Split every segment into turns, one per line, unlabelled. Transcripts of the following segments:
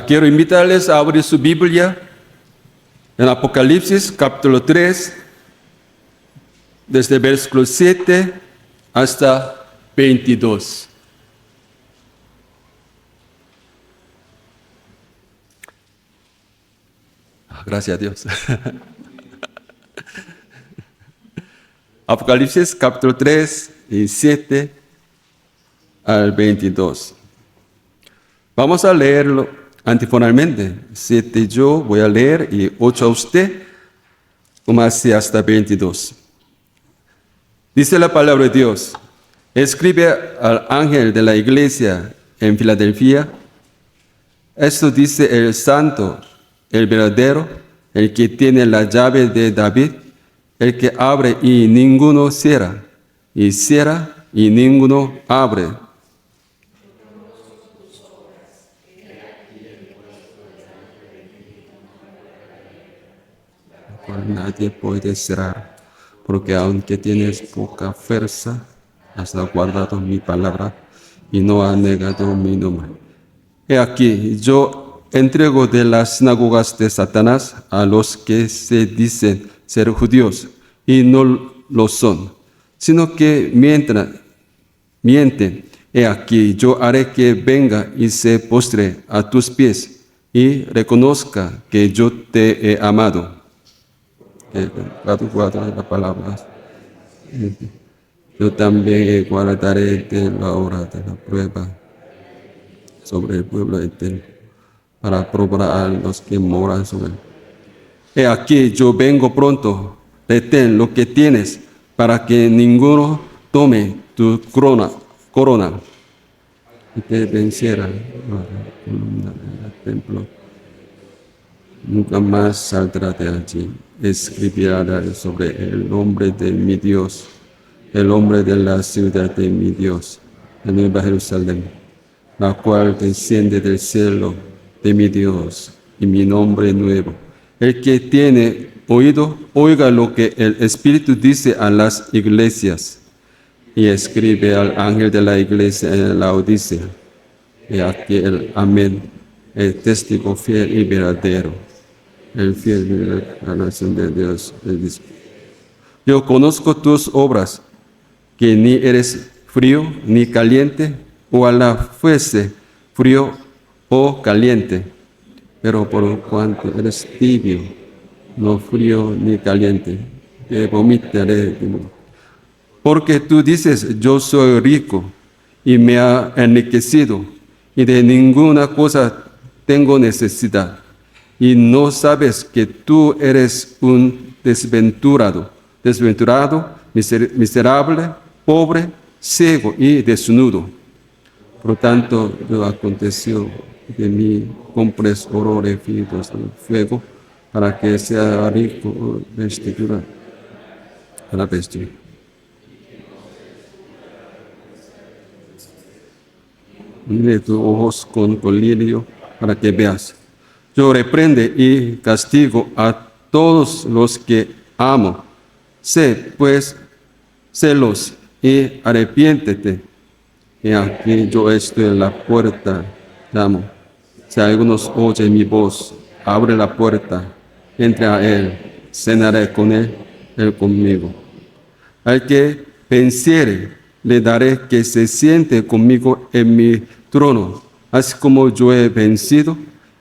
Quiero invitarles a abrir su Biblia en Apocalipsis capítulo 3, desde el versículo 7 hasta 22. Gracias a Dios. Apocalipsis capítulo 3, y 7 al 22. Vamos a leerlo antifonalmente. 7 yo voy a leer y 8 a usted, como así hasta 22. Dice la palabra de Dios: escribe al ángel de la iglesia en Filadelfia, esto dice el santo, el verdadero, el que tiene la llave de David, el que abre y ninguno cierra, y cierra y ninguno abre. Nadie puede cerrar, porque aunque tienes poca fuerza, has guardado mi palabra y no has negado mi nombre. He aquí, yo entrego de las sinagogas de Satanás a los que se dicen ser judíos y no lo son, sino que mienten. He aquí, yo haré que venga y se postre a tus pies y reconozca que yo te he amado. La palabra. Yo también guardaré de la hora de la prueba sobre el pueblo entero, para probar a los que moran sobre él. He aquí, yo vengo pronto, retén lo que tienes, para que ninguno tome tu corona. Y te venciera la columna del templo. Nunca más saldrá de allí. Escribirá sobre el nombre de mi Dios, el nombre de la ciudad de mi Dios, la Nueva Jerusalén, la cual desciende del cielo de mi Dios, y mi nombre nuevo. El que tiene oído, oiga lo que el Espíritu dice a las iglesias. Y escribe al ángel de la iglesia en la Odisea: y aquí el Amén, el testigo fiel y verdadero, el fiel de la nación de Dios. Yo conozco tus obras, que ni eres frío ni caliente. Ojalá fuese frío o caliente, pero por cuanto eres tibio, no frío ni caliente, te vomitaré. Porque tú dices: yo soy rico y me ha enriquecido, y de ninguna cosa tengo necesidad, y no sabes que tú eres un desventurado, miserable, pobre, ciego y desnudo. Por tanto, lo aconteció de mí, compres oro refinado en fuego, para que sea rico vestidura para vestir. De tus ojos con colirio, para que veas. Yo reprende y castigo a todos los que amo. Sé, pues, celos y arrepiéntete. Y aquí yo estoy en la puerta, llamo. Si algunos oye mi voz, abre la puerta, entre a él, cenaré con él conmigo. Al que venciere, le daré que se siente conmigo en mi trono, así como yo he vencido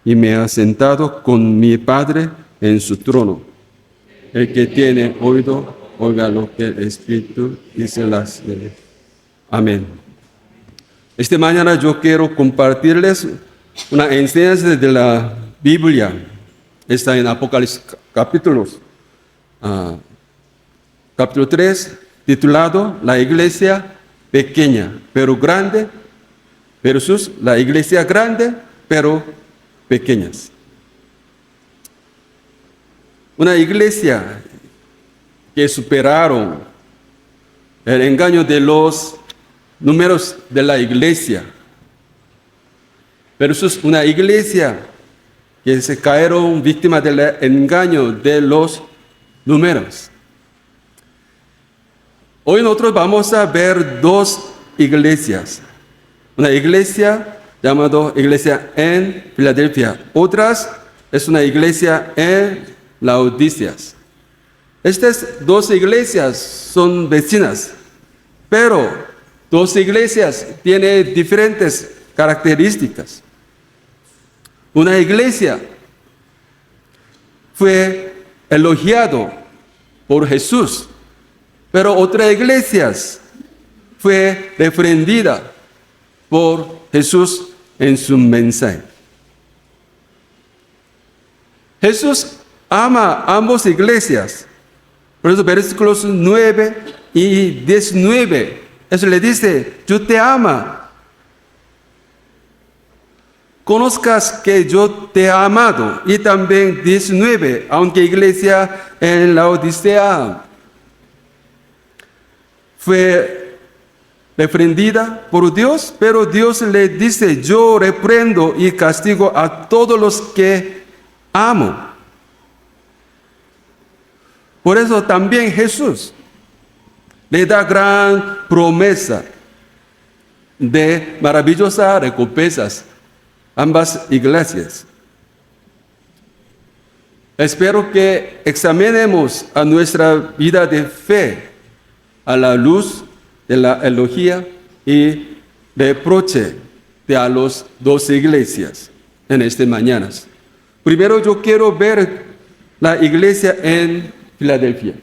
y me he sentado con mi Padre en su trono. El que tiene oído, oiga lo que el Espíritu dice las leyes. Amén. Esta mañana yo quiero compartirles una enseñanza de la Biblia. Está en Apocalipsis capítulo 3, titulado La iglesia pequeña pero grande, versus la iglesia grande pero pequeñas. Una iglesia que superaron el engaño de los números de la iglesia, versus una iglesia que se cayeron víctimas del engaño de los números. Hoy nosotros vamos a ver dos iglesias. Una iglesia llamado iglesia en Filadelfia. Otras es una iglesia en Laodiceas. Estas dos iglesias son vecinas, pero dos iglesias tienen diferentes características. Una iglesia fue elogiado por Jesús, pero otra iglesia fue reprendida por Jesús en su mensaje. Jesús ama a ambas iglesias. Por eso versículos 9 y 19, eso le dice, yo te amo. Conozcas que yo te he amado. Y también 19, aunque iglesia en la Odisea fue reprendida por Dios, pero Dios le dice, yo reprendo y castigo a todos los que amo. Por eso también Jesús le da gran promesa de maravillosas recompensas a ambas iglesias. Espero que examinemos a nuestra vida de fe a la luz de la elogía y reproche de a las dos iglesias en estas mañanas. Primero yo quiero ver la iglesia en Filadelfia.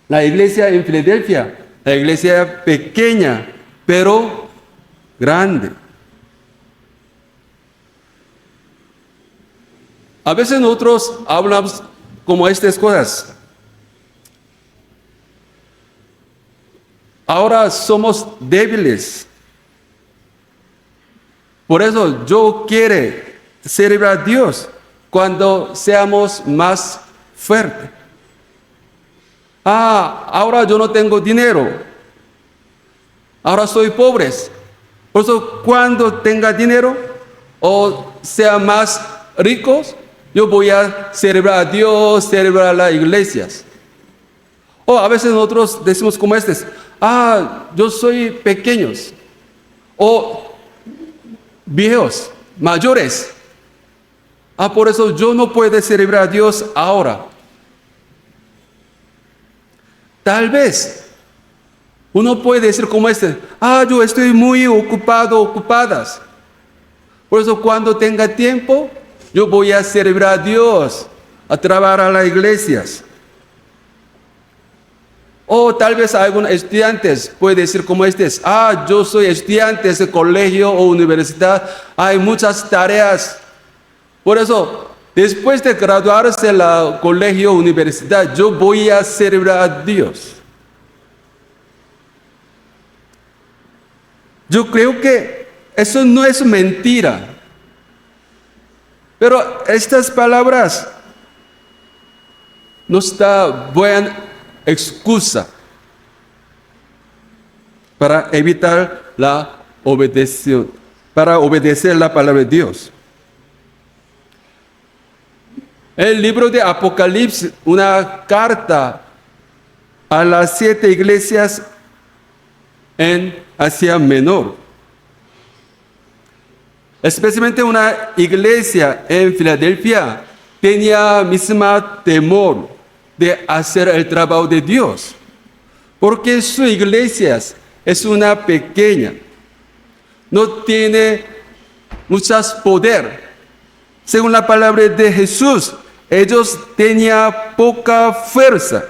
La iglesia en Filadelfia, la iglesia pequeña, pero grande. A veces nosotros hablamos como estas cosas. Ahora somos débiles. Por eso yo quiero servir a Dios cuando seamos más fuertes. Ahora yo no tengo dinero. Ahora soy pobre. Por eso cuando tenga dinero o sea más ricos, yo voy a servir a Dios, servir a las iglesias. O a veces nosotros decimos como yo soy pequeños o viejos, mayores. Por eso yo no puedo servir a Dios ahora. Tal vez uno puede decir como yo estoy muy ocupadas. Por eso cuando tenga tiempo, yo voy a servir a Dios, a trabajar a las iglesias. O tal vez algunos estudiantes pueden decir como yo soy estudiante de colegio o universidad, hay muchas tareas. Por eso, después de graduarse en el colegio o universidad, yo voy a servir a Dios. Yo creo que eso no es mentira. Pero estas palabras nos dan buena excusa para evitar la obediencia, para obedecer la palabra de Dios. El libro de Apocalipsis, una carta a las 7 iglesias en Asia Menor. Especialmente una iglesia en Filadelfia tenía misma temor de hacer el trabajo de Dios, porque su iglesia es una pequeña, no tiene muchos poder. Según la palabra de Jesús, ellos tenían poca fuerza.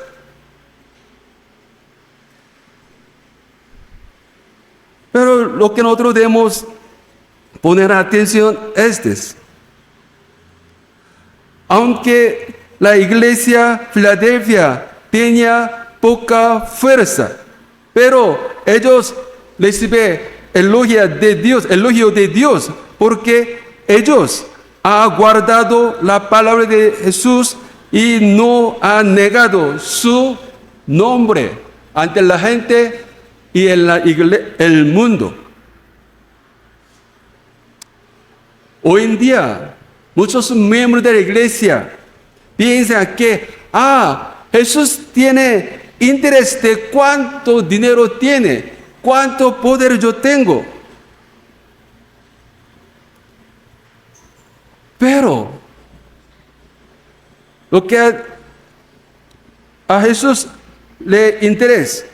Pero lo que nosotros debemos poner atención es, aunque la iglesia Filadelfia tenía poca fuerza, pero ellos reciben elogio de Dios, porque ellos han guardado la palabra de Jesús y no han negado su nombre ante la gente y en el mundo. Hoy en día, muchos miembros de la iglesia piensan que Jesús tiene interés de cuánto dinero tiene, cuánto poder yo tengo. Pero lo que a Jesús le interesa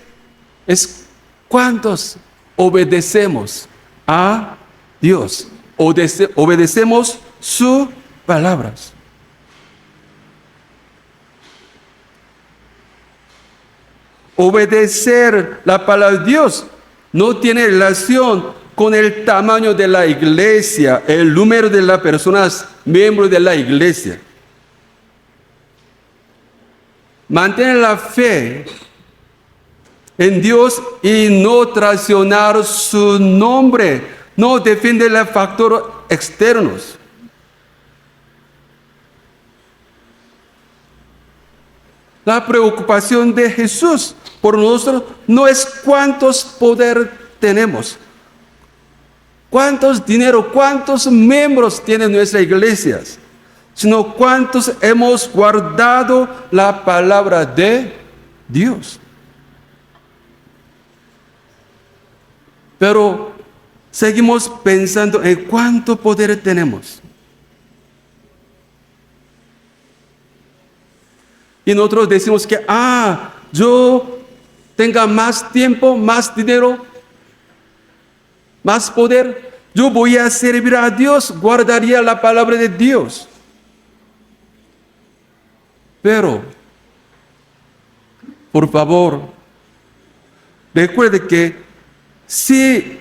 es cuántos obedecemos a Dios, obedecemos sus palabras. Obedecer la palabra de Dios no tiene relación con el tamaño de la iglesia, el número de las personas miembros de la iglesia. Mantener la fe en Dios y no traicionar su nombre, no defender los factores externos. La preocupación de Jesús por nosotros no es cuántos poder tenemos, cuántos dinero, cuántos miembros tienen nuestras iglesias, sino cuántos hemos guardado la palabra de Dios. Pero seguimos pensando en cuánto poder tenemos. Y nosotros decimos que, yo tenga más tiempo, más dinero, más poder, yo voy a servir a Dios, guardaría la palabra de Dios. Pero, por favor, recuerde que si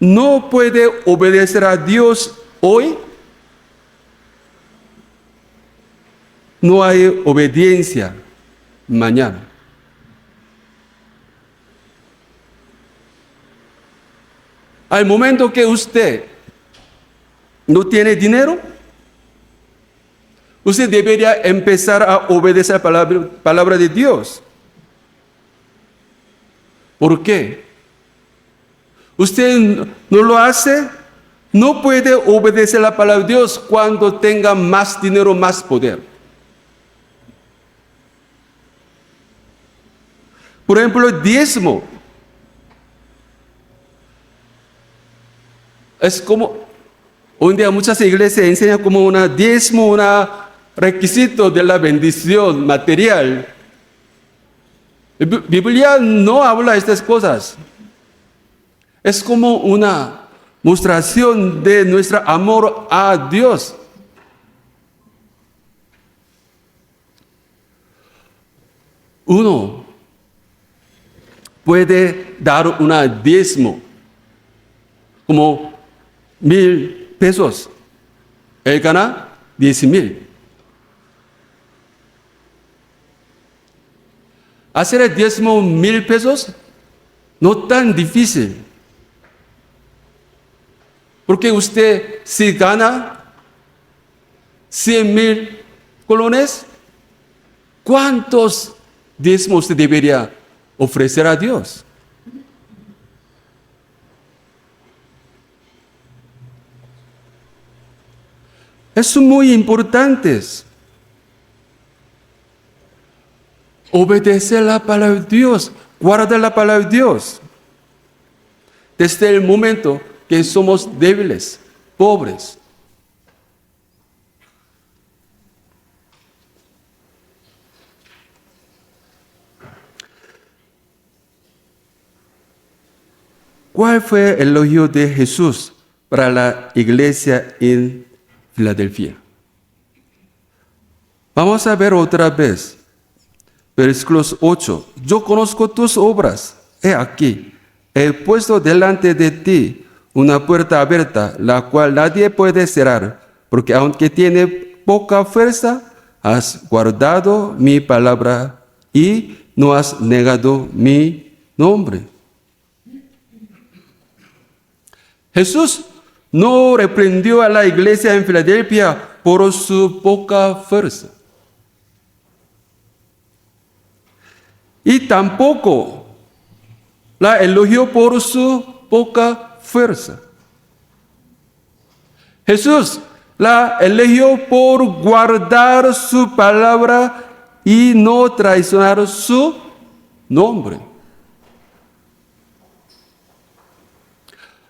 no puede obedecer a Dios hoy, no hay obediencia mañana. Al momento que usted no tiene dinero, usted debería empezar a obedecer la palabra de Dios. ¿Por qué? Usted no lo hace, no puede obedecer la palabra de Dios cuando tenga más dinero, más poder. Por ejemplo, el diezmo. Es como, hoy en día muchas iglesias enseñan como un diezmo, un requisito de la bendición material. La Biblia no habla de estas cosas. Es como una mostración de nuestro amor a Dios. Uno puede dar un diezmo, como 1,000 pesos. Él gana 10,000. Hacer el diezmo 1,000 pesos no tan difícil. Porque usted si gana 100,000 colones, ¿cuántos diezmos usted debería ofrecer a Dios? Es muy importante obedecer la palabra de Dios, guardar la palabra de Dios. Desde el momento que somos débiles, pobres. ¿Cuál fue el elogio de Jesús para la iglesia en Filadelfia? Vamos a ver otra vez. Versículos 8. Yo conozco tus obras. He aquí, he puesto delante de ti una puerta abierta, la cual nadie puede cerrar, porque aunque tiene poca fuerza, has guardado mi palabra y no has negado mi nombre. Jesús no reprendió a la iglesia en Filadelfia por su poca fuerza. Y tampoco la elogió por su poca fuerza. Jesús la elogió por guardar su palabra y no traicionar su nombre.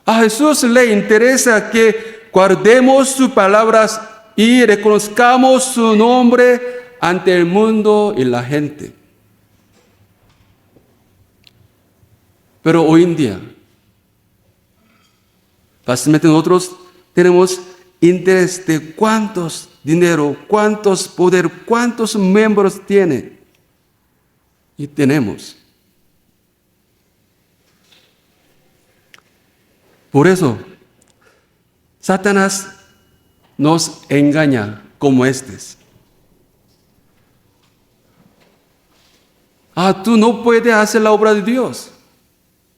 A Jesús le interesa que guardemos sus palabras y reconozcamos su nombre ante el mundo y la gente. Pero hoy en día, fácilmente nosotros tenemos interés de cuántos dinero, cuántos poder, cuántos miembros tiene. Y tenemos. Por eso, Satanás nos engaña como estos. Tú no puedes hacer la obra de Dios.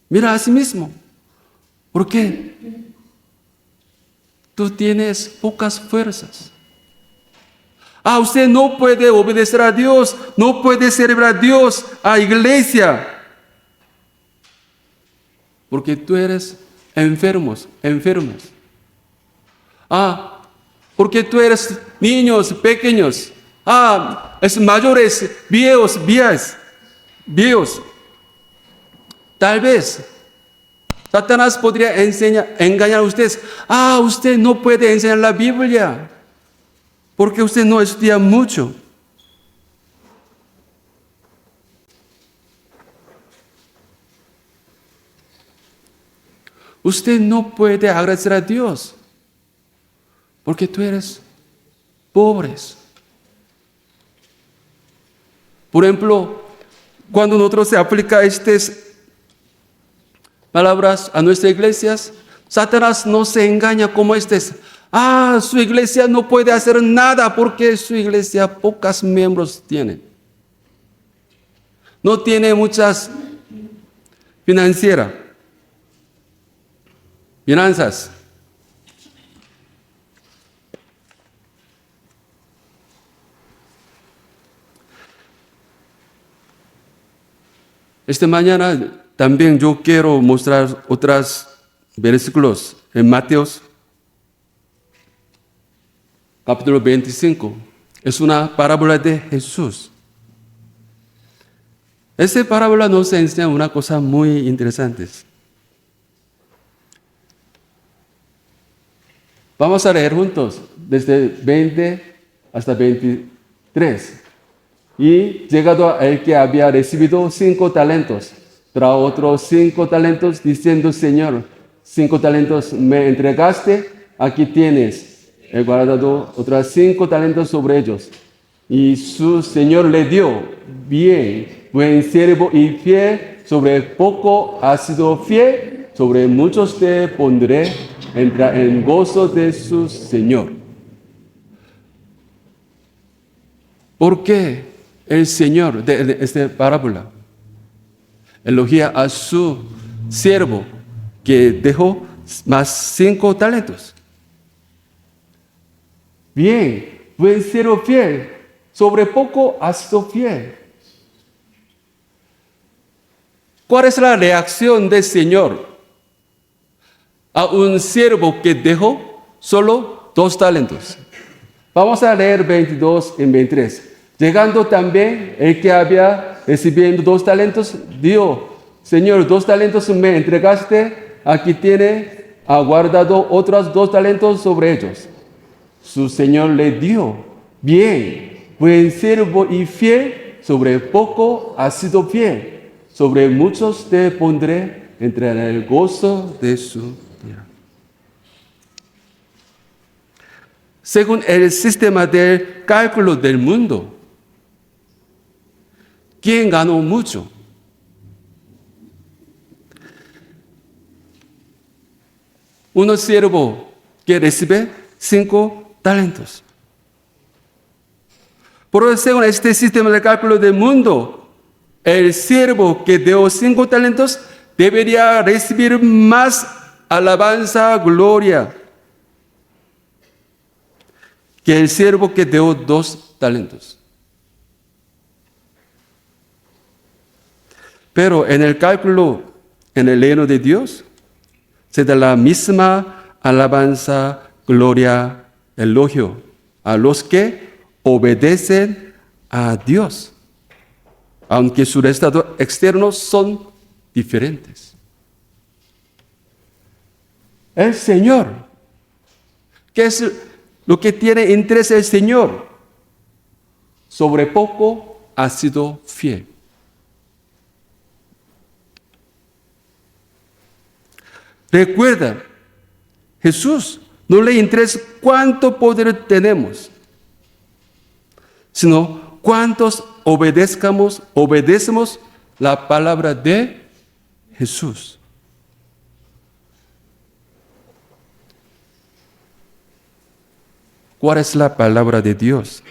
Mira a sí mismo. ¿Por qué? Tú tienes pocas fuerzas. Usted no puede obedecer a Dios, no puede servir a Dios, a iglesia. Porque tú eres enfermos. Porque tú eres niños pequeños. Es mayores, viejos. Tal vez Satanás podría engañar a ustedes. Usted no puede enseñar la Biblia porque usted no estudia mucho. Usted no puede agradecer a Dios porque tú eres pobre. Por ejemplo, cuando nosotros se aplica estas palabras a nuestras iglesias, Satanás nos engaña como estos. Su iglesia no puede hacer nada porque su iglesia pocos miembros tiene. No tiene muchas finanzas. Esta mañana también yo quiero mostrar otros versículos en Mateos, capítulo 25. Es una parábola de Jesús. Esta parábola nos enseña una cosa muy interesante. Vamos a leer juntos desde 20 hasta 23. Y llegado a el que había recibido 5 talentos, trajo otros 5 talentos, diciendo: Señor, 5 talentos me entregaste, aquí tienes. He guardado otros 5 talentos sobre ellos. Y su Señor le dio: bien, buen siervo y fiel, sobre poco has sido fiel, sobre muchos te pondré, entra en gozo de su Señor. ¿Por qué el Señor de esta parábola elogia a su siervo que dejó más 5 talentos? Bien, buen siervo fiel, sobre poco has sido fiel. ¿Cuál es la reacción del Señor a un siervo que dejó solo 2 talentos? Vamos a leer 22 y 23. Llegando también el que había recibido 2 talentos, dijo: Señor, 2 talentos me entregaste, aquí tiene, ha guardado otros 2 talentos sobre ellos. Su Señor le dio: bien, buen siervo y fiel, sobre poco has sido fiel, sobre muchos te pondré, entra en el gozo de su Señor. Según el sistema de cálculo del mundo, ¿quién ganó mucho? Un siervo que recibe 5 talentos. Por eso, según este sistema de cálculo del mundo, el siervo que dio 5 talentos debería recibir más alabanza, gloria, que el siervo que dio 2 talentos. Pero en el cálculo, en el reino de Dios, se da la misma alabanza, gloria, elogio a los que obedecen a Dios, aunque sus estados externos son diferentes. El Señor ¿Qué es lo que tiene interés el Señor? Sobre poco ha sido fiel. Recuerda, Jesús no le interesa cuánto poder tenemos, sino cuántos obedecemos la palabra de Jesús. ¿Cuál es la palabra de Dios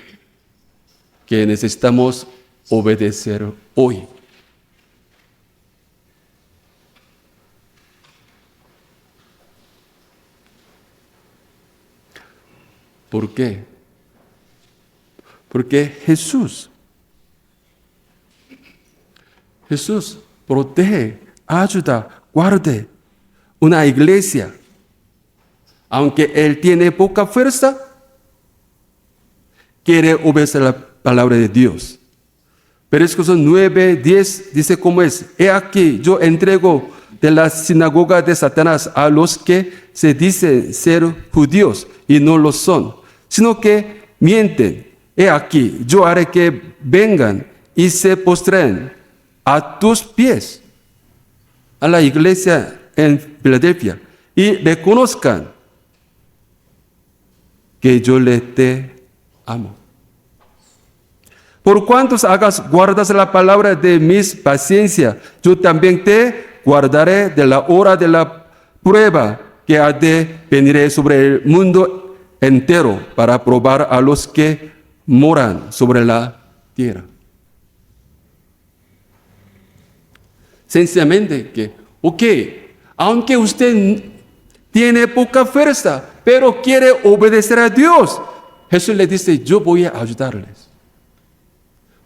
que necesitamos obedecer hoy? ¿Por qué? Porque Jesús protege, ayuda, guarda una iglesia. Aunque Él tiene poca fuerza, quiere obedecer la palabra de Dios. Versículos 9, 10 dice cómo es. He aquí, yo entrego de la sinagoga de Satanás a los que se dicen ser judíos y no lo son, sino que mienten. He aquí, yo haré que vengan y se postren a tus pies, a la iglesia en Filadelfia, y reconozcan que yo te amo. Por cuantos guardas la palabra de mis paciencia, yo también te guardaré de la hora de la prueba que ha de venir sobre el mundo entero para probar a los que moran sobre la tierra. Sencillamente que, aunque usted tiene poca fuerza, pero quiere obedecer a Dios, Jesús le dice, yo voy a ayudarles.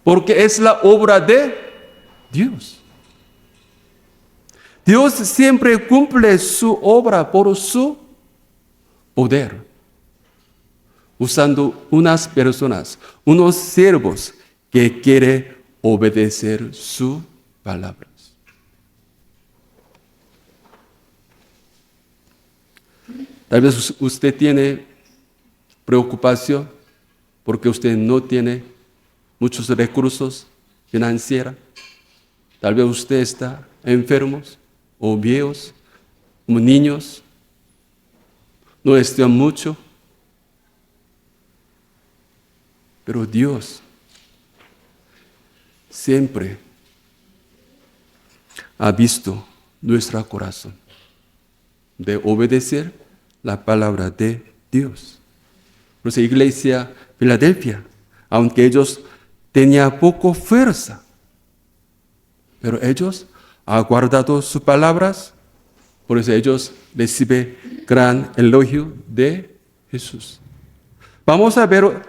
Porque es la obra de Dios. Dios siempre cumple su obra por su poder, usando unas personas, unos siervos que quieren obedecer sus palabras. Tal vez usted tiene preocupación porque usted no tiene muchos recursos financieros. Tal vez usted está enfermo o viejos, como niños, no estudian mucho. Pero Dios siempre ha visto nuestro corazón de obedecer la palabra de Dios. Por eso, iglesia Filadelfia, aunque ellos tenían poco fuerza, pero ellos han guardado sus palabras, por eso ellos reciben gran elogio de Jesús. Vamos a ver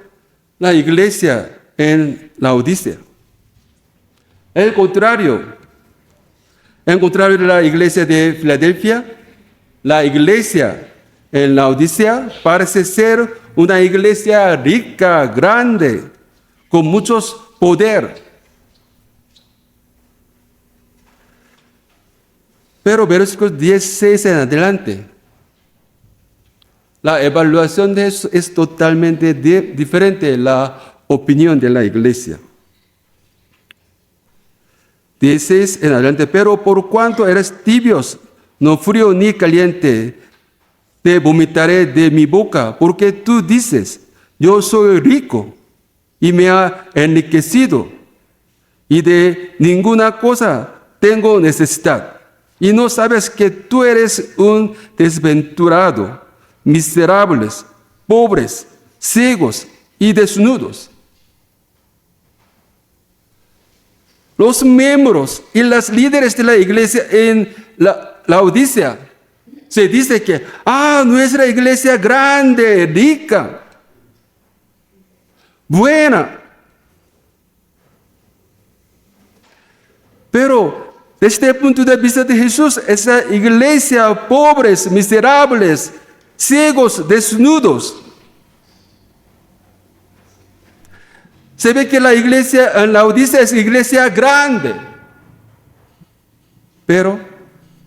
la iglesia en Laodicea. En contrario de la iglesia de Filadelfia, la iglesia en Laodicea parece ser una iglesia rica, grande, con muchos poder. Pero versículos 16 en adelante, la evaluación de eso es totalmente diferente de la opinión de la iglesia. 16 en adelante, pero por cuanto eres tibios, no frío ni caliente, te vomitaré de mi boca, porque tú dices, yo soy rico y me ha enriquecido, y de ninguna cosa tengo necesidad. Y no sabes que tú eres un desventurado, miserables, pobres, ciegos y desnudos. Los miembros y los líderes de la iglesia en Laodicea se dice que, nuestra iglesia grande, rica, buena. Pero desde el punto de vista de Jesús, esa iglesia pobres, miserables, ciegos, desnudos. Se ve que la iglesia en Laodicea es iglesia grande, pero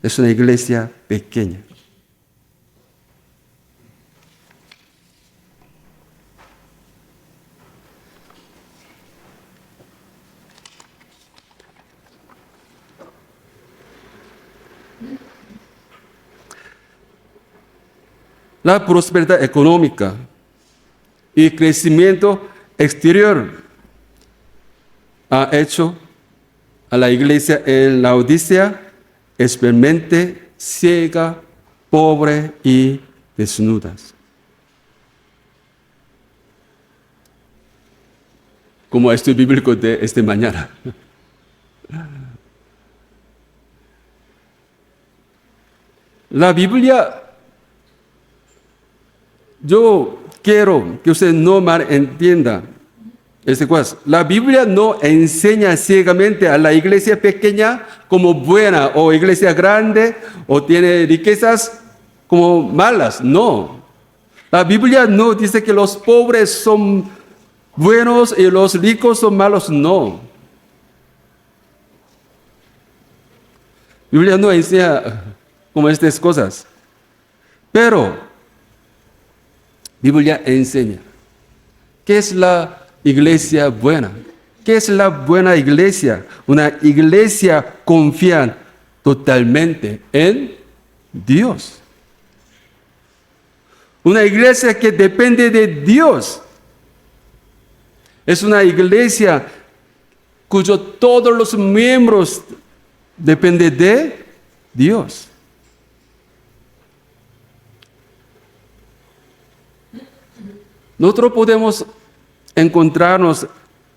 es una iglesia pequeña. la prosperidad económica y crecimiento exterior ha hecho a la iglesia en Laodicea especialmente ciega, pobre y desnudas. Como estudio bíblico de esta mañana. La Biblia, yo quiero que usted no malentienda esta cosa. La Biblia no enseña ciegamente a la iglesia pequeña como buena o iglesia grande o tiene riquezas como malas. No. La Biblia no dice que los pobres son buenos y los ricos son malos. No. La Biblia no enseña como estas cosas. Pero la Biblia enseña qué es la iglesia buena. ¿Qué es la buena iglesia? Una iglesia confía totalmente en Dios. Una iglesia que depende de Dios. Es una iglesia cuyos todos los miembros dependen de Dios. Nosotros podemos encontrarnos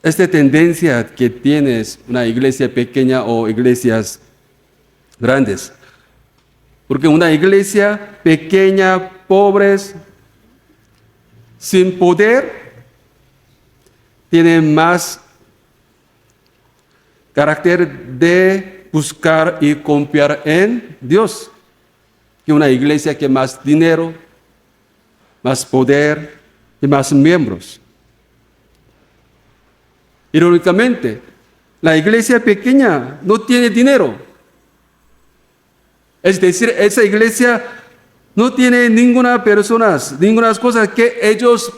esta tendencia que tienes una iglesia pequeña o iglesias grandes. Porque una iglesia pequeña, pobres, sin poder, tiene más carácter de buscar y confiar en Dios que una iglesia que más dinero, más poder y más miembros. Irónicamente, la iglesia pequeña no tiene dinero. Es decir, esa iglesia no tiene ninguna persona, ninguna cosa que ellos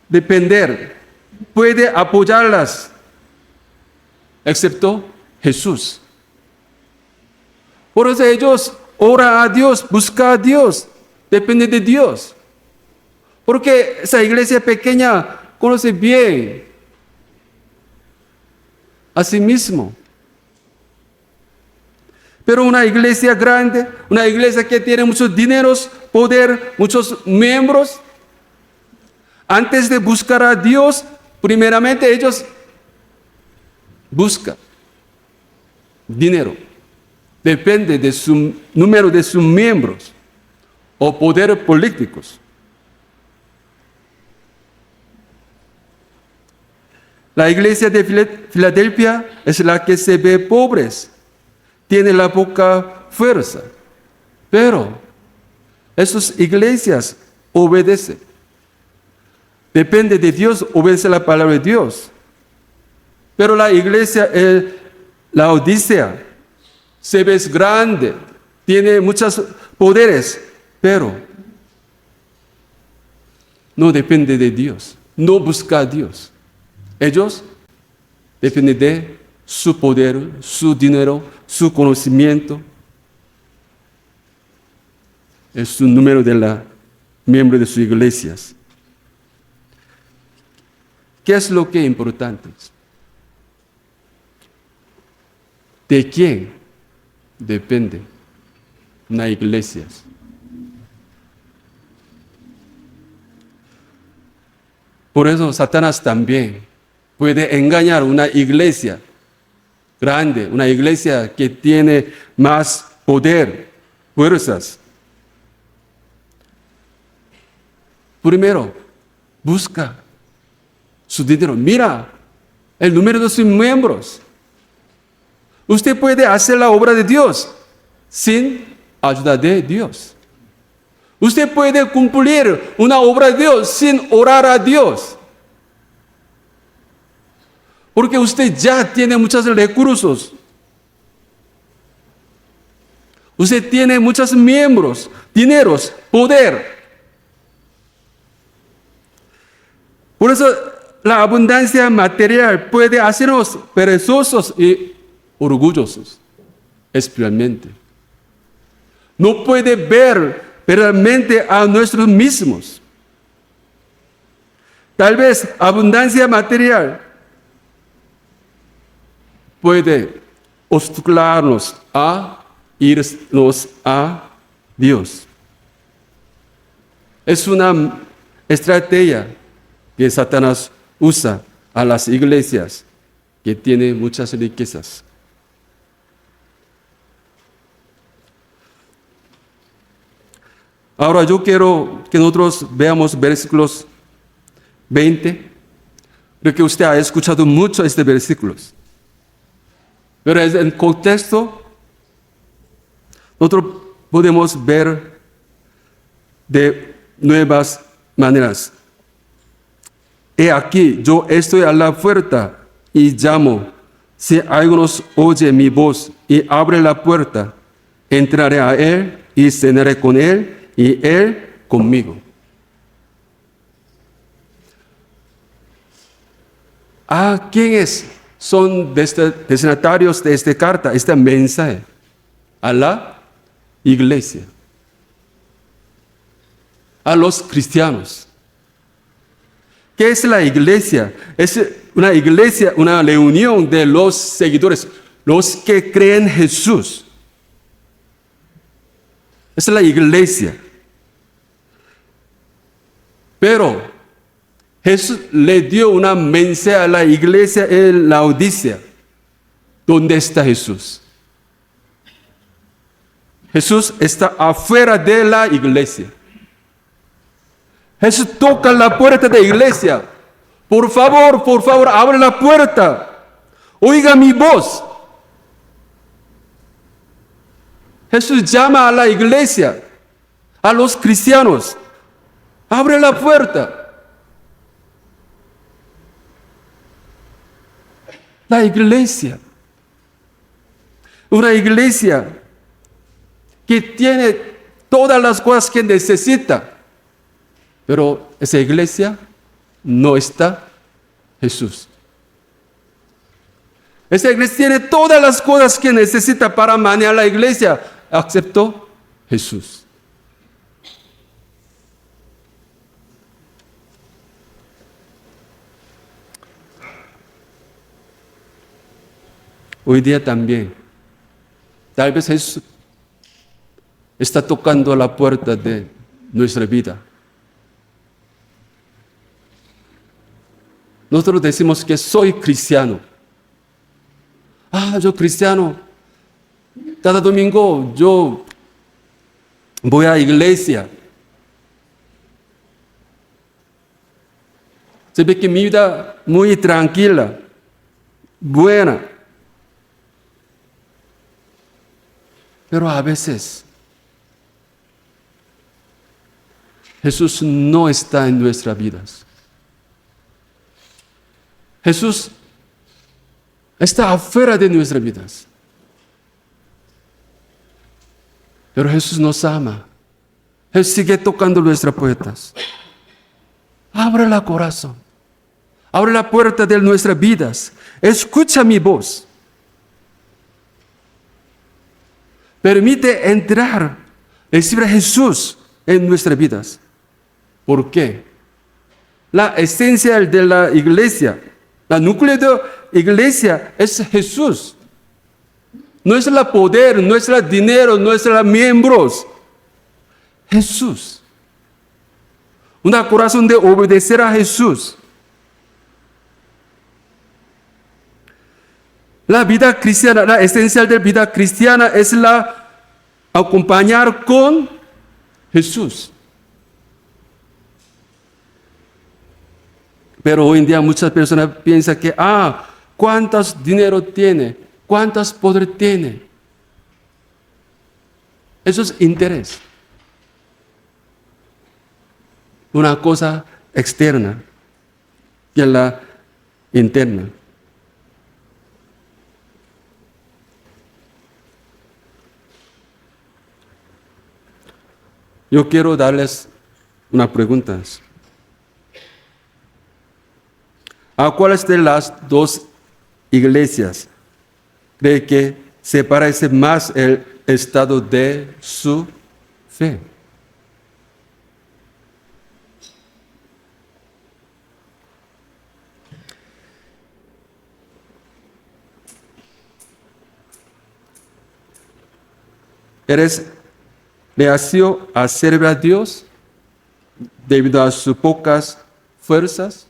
depender, puede apoyarlas, excepto Jesús. Por eso ellos oran a Dios, buscan a Dios, dependen de Dios. Porque esa iglesia pequeña conoce bien a sí mismo. Pero una iglesia grande, una iglesia que tiene muchos dineros, poder, muchos miembros, antes de buscar a Dios, primeramente ellos buscan dinero. Depende de su número de sus miembros o poder políticos. La iglesia de Filadelfia es la que se ve pobre, tiene la poca fuerza, pero esas iglesias obedecen. Depende de Dios, obedece la palabra de Dios. Pero la iglesia, la Odisea, se ve grande, tiene muchos poderes, pero no depende de Dios, no busca a Dios. Ellos dependen de su poder, su dinero, su conocimiento, es su número de los miembros de sus iglesias. ¿Qué es lo que es importante? ¿De quién depende una iglesia? Por eso Satanás también puede engañar una iglesia grande, una iglesia que tiene más poder, fuerzas. Primero, busca su dinero. Mira el número de sus miembros. Usted puede hacer la obra de Dios sin ayuda de Dios. Usted puede cumplir una obra de Dios sin orar a Dios. Porque usted ya tiene muchos recursos. Usted tiene muchos miembros, dineros, poder. Por eso la abundancia material puede hacernos perezosos y orgullosos espiritualmente. No puede ver realmente a nosotros mismos. Tal vez abundancia material puede obstacularnos a irnos a Dios. Es una estrategia que Satanás usa a las iglesias que tienen muchas riquezas. Ahora yo quiero que nosotros veamos versículos 20, porque usted ha escuchado mucho estos versículos. Pero en el contexto, nosotros podemos ver de nuevas maneras. He aquí, yo estoy a la puerta y llamo. Si alguno oye mi voz y abre la puerta, entraré a él y cenaré con él y él conmigo. ¿A quiénes son destinatarios de esta carta, este mensaje? A la iglesia, a los cristianos. ¿Qué es la iglesia? Es una iglesia, una reunión de los seguidores, los que creen en Jesús. Es la iglesia. Pero Jesús le dio una mensaje a la iglesia en Laodicea. ¿Dónde está Jesús? Jesús está afuera de la iglesia. Jesús toca la puerta de la iglesia. Por favor, abre la puerta. Oiga mi voz. Jesús llama a la iglesia, a los cristianos. Abre la puerta. La iglesia. Una iglesia que tiene todas las cosas que necesita. Pero esa iglesia no está Jesús. Esa iglesia tiene todas las cosas que necesita para manejar la iglesia, excepto Jesús. Hoy día también, tal vez Jesús está tocando la puerta de nuestra vida. Nosotros decimos que soy cristiano. Yo cristiano. Cada domingo yo voy a la iglesia. Se ve que mi vida muy tranquila, buena. Pero a veces Jesús no está en nuestras vidas. Jesús está afuera de nuestras vidas. Pero Jesús nos ama. Jesús sigue tocando nuestras puertas. Abre el corazón. Abre la puerta de nuestras vidas. Escucha mi voz. Permite entrar, recibir a Jesús en nuestras vidas. ¿Por qué? La esencia de la iglesia, la núcleo de la iglesia es Jesús. No es el poder, no es el dinero, no es los miembros. Jesús. Un corazón de obedecer a Jesús. La vida cristiana, la esencia de la vida cristiana es la acompañar con Jesús. Pero hoy en día muchas personas piensan que, ¿cuántos dinero tiene? ¿Cuántos poder tiene? Eso es interés. Una cosa externa que la interna. Yo quiero darles unas preguntas. ¿A cuáles de las dos iglesias cree que se parece más el estado de su fe? ¿Eres reacio a servir a Dios debido a sus pocas fuerzas?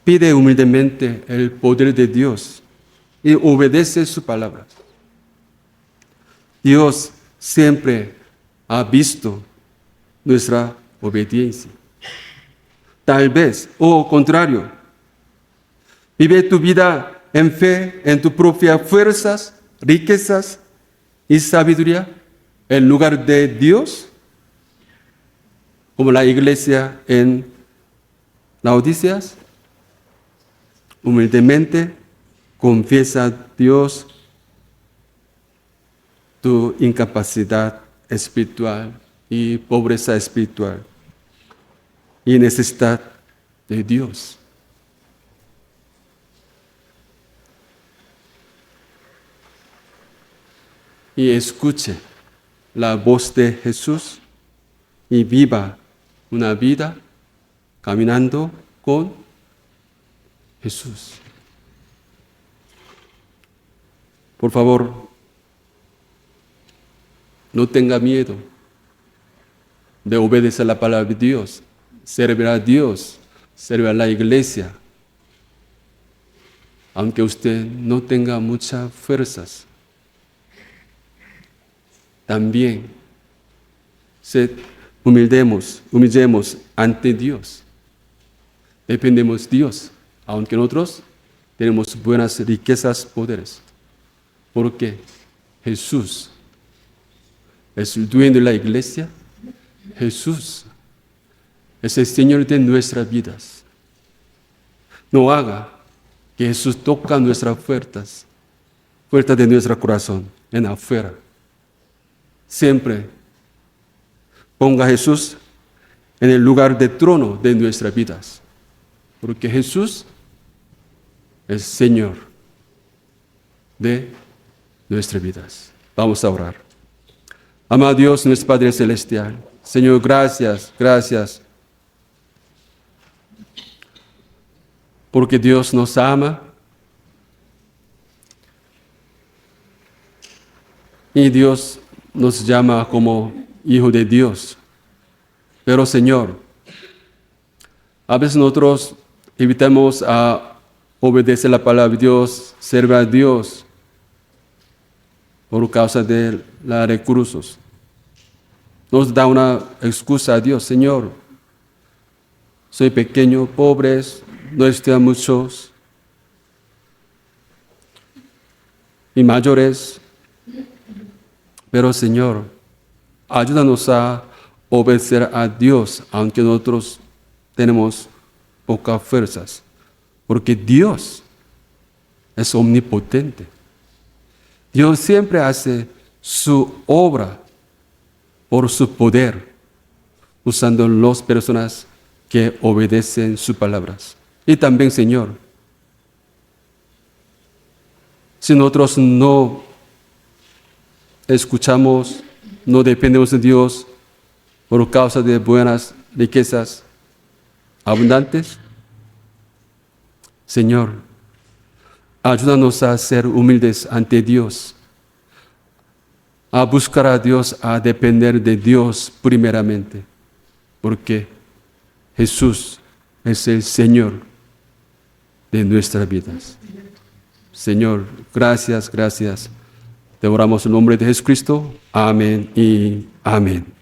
Pide humildemente el poder de Dios y obedece su palabra. Dios siempre ha visto nuestra obediencia. Tal vez, o contrario, vive tu vida en fe, en tus propias fuerzas, riquezas y sabiduría, en lugar de Dios, como la iglesia en Laodiceas. Humildemente confiesa a Dios tu incapacidad espiritual y pobreza espiritual y necesidad de Dios. Y escuche la voz de Jesús y viva una vida caminando con Jesús. Por favor, no tenga miedo de obedecer la palabra de Dios, servir a Dios, servir a la iglesia, aunque usted no tenga muchas fuerzas. También humillemos ante Dios. Dependemos de Dios, aunque nosotros tenemos buenas riquezas, poderes. Porque Jesús es el dueño de la iglesia. Jesús es el Señor de nuestras vidas. No haga que Jesús toque nuestras puertas de nuestro corazón, en afuera. Siempre ponga a Jesús en el lugar de trono de nuestras vidas. Porque Jesús es Señor de nuestras vidas. Vamos a orar. Amado Dios, nuestro Padre Celestial. Señor, gracias. Porque Dios nos ama. Y Dios nos llama como hijo de Dios. Pero Señor, a veces nosotros evitamos a obedecer la palabra de Dios, servir a Dios por causa de los recursos. Nos da una excusa a Dios. Señor, soy pequeño, pobres, no estudian muchos y mayores. Pero Señor, ayúdanos a obedecer a Dios, aunque nosotros tenemos pocas fuerzas, porque Dios es omnipotente. Dios siempre hace su obra por su poder, usando las personas que obedecen sus palabras. Y también, Señor, si nosotros no escuchamos, no dependemos de Dios por causa de buenas riquezas abundantes, Señor, ayúdanos a ser humildes ante Dios, a buscar a Dios, a depender de Dios primeramente, porque Jesús es el Señor de nuestras vidas. Señor, gracias. Te oramos en el nombre de Jesucristo. Amén y amén.